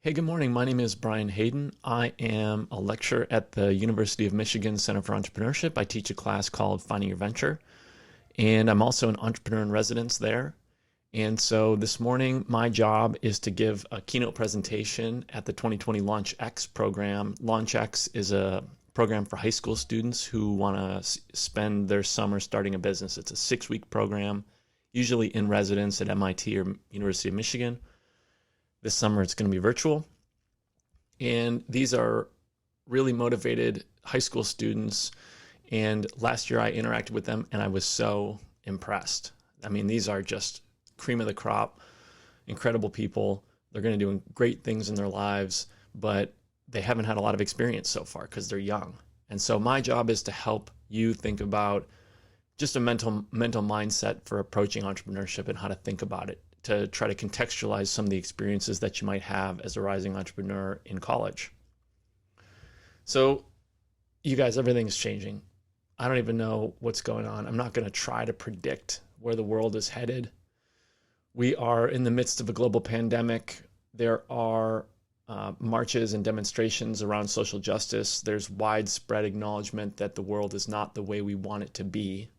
Hey, good morning. My name is Brian Hayden. I am a lecturer at the University of Michigan Center for Entrepreneurship. I teach a class called Finding Your Venture, and I'm also an entrepreneur in residence there. And so this morning, my job is to give a keynote presentation at the 2020 LaunchX program. LaunchX is a program for high school students who want to spend their summer starting a business. It's a 6-week program, usually in residence at MIT or University of Michigan. This summer it's going to be virtual. And these are really motivated high school students. And last year I interacted with them and I was so impressed. I mean, these are just cream of the crop, incredible people. They're going to do great things in their lives, but they haven't had a lot of experience so far because they're young. And so my job is to help you think about just a mental mindset for approaching entrepreneurship and how to think about it, to try to contextualize some of the experiences that you might have as a rising entrepreneur in college. So you guys, everything's changing. I don't even know what's going on. I'm not going to try to predict where the world is headed. We are in the midst of a global pandemic. There are marches and demonstrations around social justice. There's widespread acknowledgement that the world is not the way we want it to be.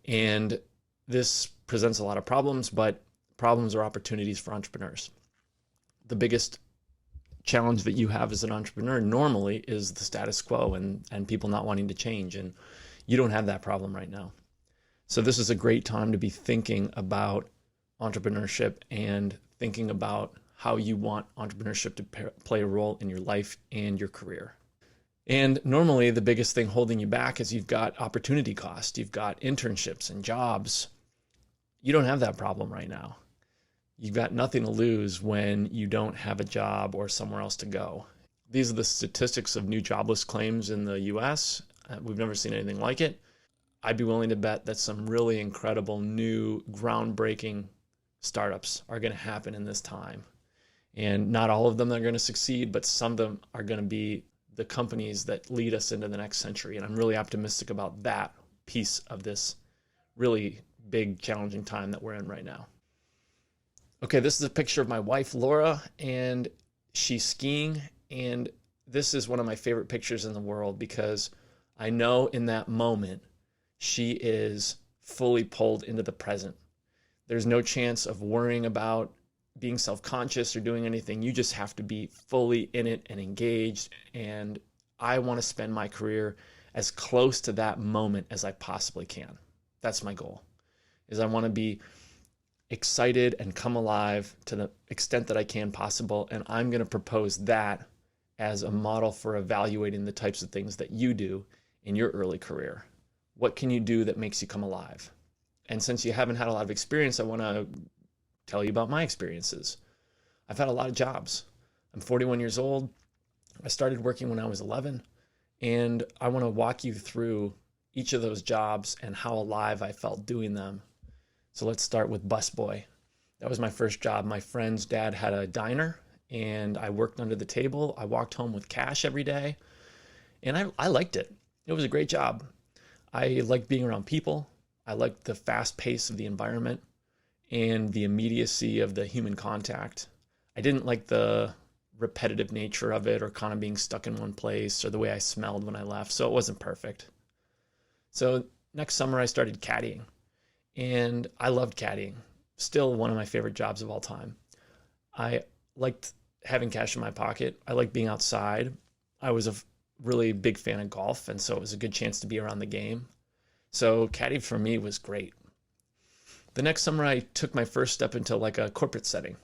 And this presents a lot of problems, but problems are opportunities for entrepreneurs. The biggest challenge that you have as an entrepreneur normally is the status quo and people not wanting to change. And you don't have that problem right now. So this is a great time to be thinking about entrepreneurship and thinking about how you want entrepreneurship to play a role in your life and your career. And normally the biggest thing holding you back is you've got opportunity cost. You've got internships and jobs. You don't have that problem right now. You've got nothing to lose when you don't have a job or somewhere else to go. These are the statistics of new jobless claims in the US. We've never seen anything like it. I'd be willing to bet that some really incredible new groundbreaking startups are going to happen in this time. And not all of them are going to succeed, but some of them are going to be the companies that lead us into the next century. And I'm really optimistic about that piece of this really big, challenging time that we're in right now. Okay, this is a picture of my wife, Laura, and she's skiing. And this is one of my favorite pictures in the world because I know in that moment, she is fully pulled into the present. There's no chance of worrying about being self-conscious or doing anything. You just have to be fully in it and engaged. And I want to spend my career as close to that moment as I possibly can. That's my goal, is I want to be excited and come alive to the extent that I can possible. And I'm going to propose that as a model for evaluating the types of things that you do in your early career. What can you do that makes you come alive? And since you haven't had a lot of experience, I want to tell you about my experiences. I've had a lot of jobs. I'm 41 years old. I started working when I was 11, and I want to walk you through each of those jobs and how alive I felt doing them. So let's start with busboy. That was my first job. My friend's dad had a diner, and I worked under the table. I walked home with cash every day, and I liked it. It was a great job. I liked being around people. I liked the fast pace of the environment and the immediacy of the human contact. I didn't like the repetitive nature of it or kind of being stuck in one place or the way I smelled when I left. So it wasn't perfect. So next summer I started caddying, and I loved caddying. Still one of my favorite jobs of all time. I liked having cash in my pocket. I liked being outside. I was a really big fan of golf, and so it was a good chance to be around the game. So caddy for me was great. The next summer I took my first step into like a corporate setting.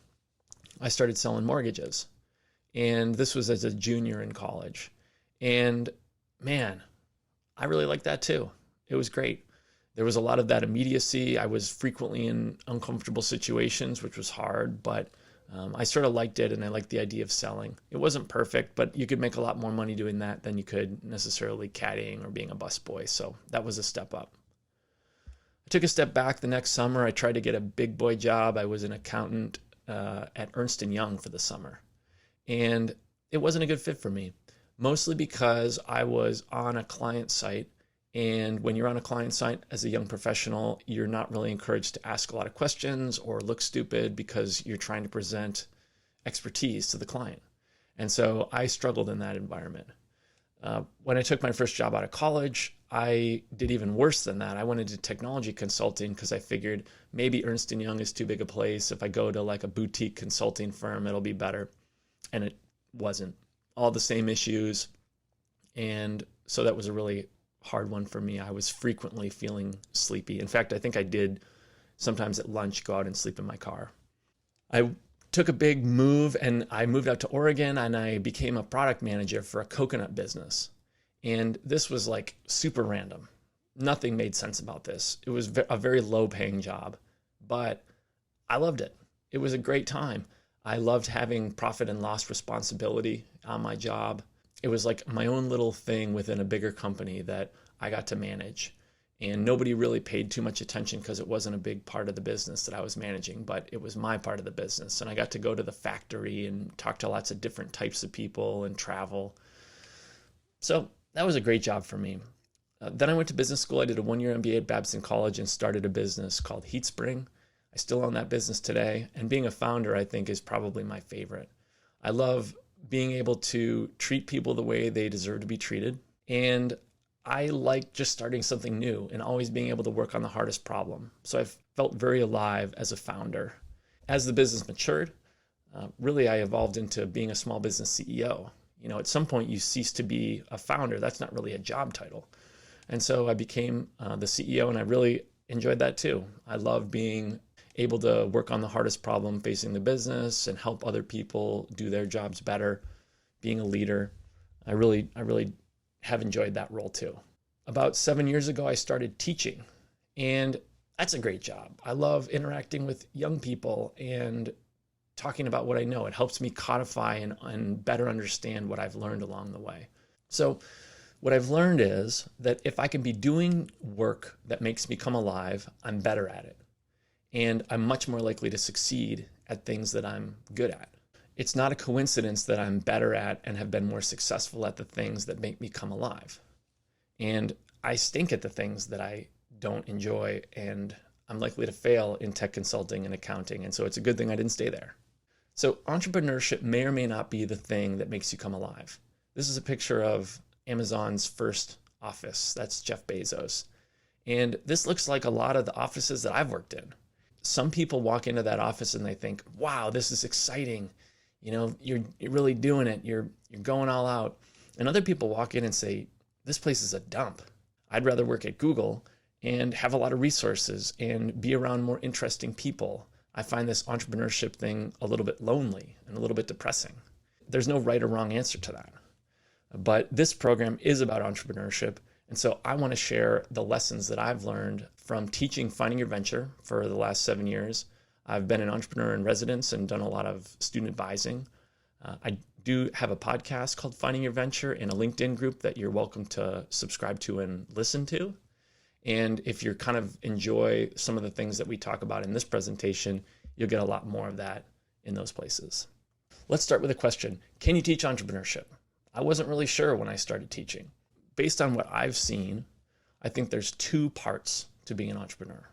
I started selling mortgages, and this was as a junior in college. And man, I really liked that too. It was great. There was a lot of that immediacy. I was frequently in uncomfortable situations, which was hard, but I sort of liked it, and I liked the idea of selling. It wasn't perfect, but you could make a lot more money doing that than you could necessarily caddying or being a busboy. So that was a step up. I took a step back the next summer. I tried to get a big boy job. I was an accountant at Ernst & Young for the summer, and it wasn't a good fit for me, mostly because I was on a client site. And when you're on a client site as a young professional, you're not really encouraged to ask a lot of questions or look stupid because you're trying to present expertise to the client. And so I struggled in that environment. When I took my first job out of college, I did even worse than that. I went into technology consulting because I figured maybe Ernst & Young is too big a place. If I go to like a boutique consulting firm, it'll be better. And it wasn't. All the same issues. And so that was a really hard one for me. I was frequently feeling sleepy. In fact, I think I did sometimes at lunch go out and sleep in my car. I took a big move and I moved out to Oregon and I became a product manager for a coconut business. And this was like super random. Nothing made sense about this. It was a very low paying job, but I loved it. It was a great time. I loved having profit and loss responsibility on my job. It was like my own little thing within a bigger company that I got to manage. And nobody really paid too much attention because it wasn't a big part of the business that I was managing, but it was my part of the business. And I got to go to the factory and talk to lots of different types of people and travel. So that was a great job for me. Then I went to business school. I did a one-year MBA at Babson College and started a business called HeatSpring. I still own that business today. And being a founder, I think, is probably my favorite. I love being able to treat people the way they deserve to be treated. And I like just starting something new and always being able to work on the hardest problem. So I've felt very alive as a founder. As the business matured, really I evolved into being a small business CEO. You know, at some point you cease to be a founder. That's not really a job title. And so I became the CEO and I really enjoyed that too. I love being able to work on the hardest problem facing the business and help other people do their jobs better, being a leader. I really have enjoyed that role too. About 7 years ago, I started teaching, and that's a great job. I love interacting with young people and talking about what I know. It helps me codify and better understand what I've learned along the way. So what I've learned is that if I can be doing work that makes me come alive, I'm better at it. And I'm much more likely to succeed at things that I'm good at. It's not a coincidence that I'm better at and have been more successful at the things that make me come alive. And I stink at the things that I don't enjoy, and I'm likely to fail in tech consulting and accounting. And so it's a good thing I didn't stay there. So entrepreneurship may or may not be the thing that makes you come alive. This is a picture of Amazon's first office. That's Jeff Bezos. And this looks like a lot of the offices that I've worked in. Some people walk into that office and they think, wow, this is exciting. You know, you're really doing it. You're going all out. And other people walk in and say, this place is a dump. I'd rather work at Google and have a lot of resources and be around more interesting people. I find this entrepreneurship thing a little bit lonely and a little bit depressing. There's no right or wrong answer to that. But this program is about entrepreneurship. And so I want to share the lessons that I've learned from teaching Finding Your Venture for the last 7 years. I've been an entrepreneur in residence and done a lot of student advising. I do have a podcast called Finding Your Venture and a LinkedIn group that you're welcome to subscribe to and listen to. And if you kind of enjoy some of the things that we talk about in this presentation, you'll get a lot more of that in those places. Let's start with a question. Can you teach entrepreneurship? I wasn't really sure when I started teaching. Based on what I've seen, I think there's two parts to being an entrepreneur.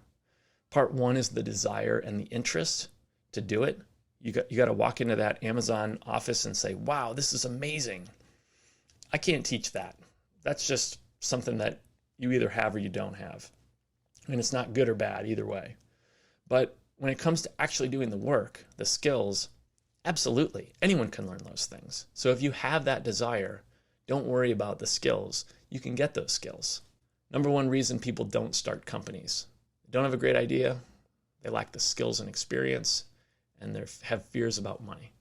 Part one is the desire and the interest to do it. You got to walk into that Amazon office and say, wow, this is amazing. I can't teach that. That's just something that you either have or you don't have. And it's not good or bad either way. But when it comes to actually doing the work, the skills, absolutely, anyone can learn those things. So if you have that desire, don't worry about the skills. You can get those skills. Number one reason people don't start companies. They don't have a great idea. They lack the skills and experience, and they have fears about money.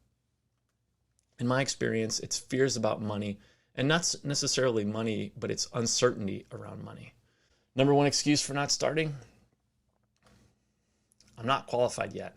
In my experience, it's fears about money, and not necessarily money, but it's uncertainty around money. Number one excuse for not starting, I'm not qualified yet.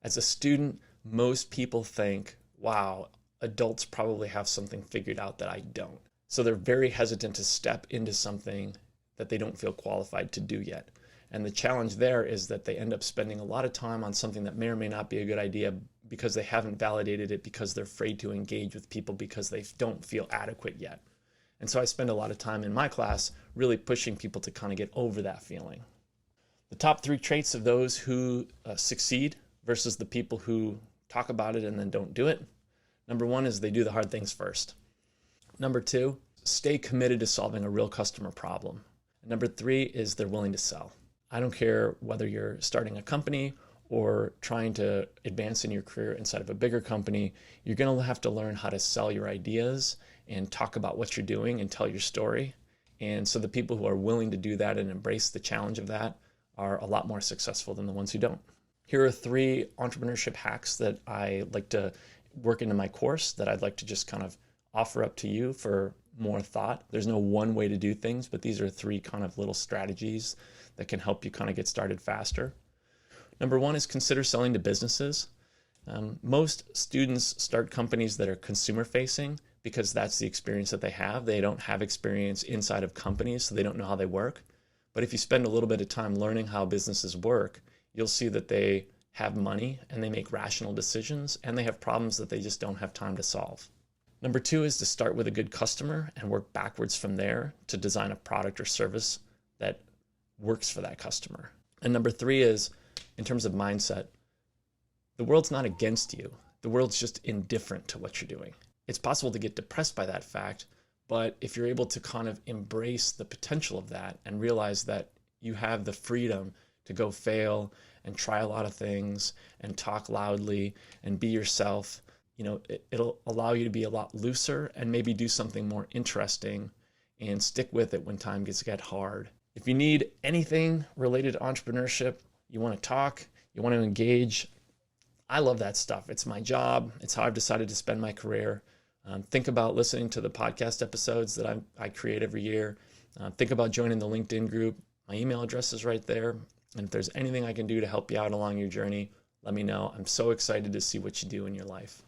As a student, most people think, wow, adults probably have something figured out that I don't. So they're very hesitant to step into something that they don't feel qualified to do yet. And the challenge there is that they end up spending a lot of time on something that may or may not be a good idea because they haven't validated it, because they're afraid to engage with people because they don't feel adequate yet. And so I spend a lot of time in my class really pushing people to kind of get over that feeling. The top 3 traits of those who succeed versus the people who talk about it and then don't do it. Number one is they do the hard things first. Number two, stay committed to solving a real customer problem. And number three is they're willing to sell. I don't care whether you're starting a company or trying to advance in your career inside of a bigger company, you're going to have to learn how to sell your ideas and talk about what you're doing and tell your story. And so the people who are willing to do that and embrace the challenge of that are a lot more successful than the ones who don't. Here are 3 entrepreneurship hacks that I like to work into my course that I'd like to just kind of offer up to you for more thought. There's no one way to do things, but these are 3 kind of little strategies that can help you kind of get started faster. Number one is consider selling to businesses. Most students start companies that are consumer facing because that's the experience that they have. They don't have experience inside of companies, so they don't know how they work. But if you spend a little bit of time learning how businesses work, you'll see that they have money and they make rational decisions and they have problems that they just don't have time to solve. Number 2 is to start with a good customer and work backwards from there to design a product or service that works for that customer. And number 3 is, in terms of mindset, the world's not against you. The world's just indifferent to what you're doing. It's possible to get depressed by that fact, but if you're able to kind of embrace the potential of that and realize that you have the freedom to go fail and try a lot of things and talk loudly and be yourself, it'll allow you to be a lot looser and maybe do something more interesting and stick with it when time gets hard. If you need anything related to entrepreneurship, you want to talk, you want to engage, I love that stuff. It's my job. It's how I've decided to spend my career. Think about listening to the podcast episodes that I create every year. Think about joining the LinkedIn group. My email address is right there. And if there's anything I can do to help you out along your journey, let me know. I'm so excited to see what you do in your life.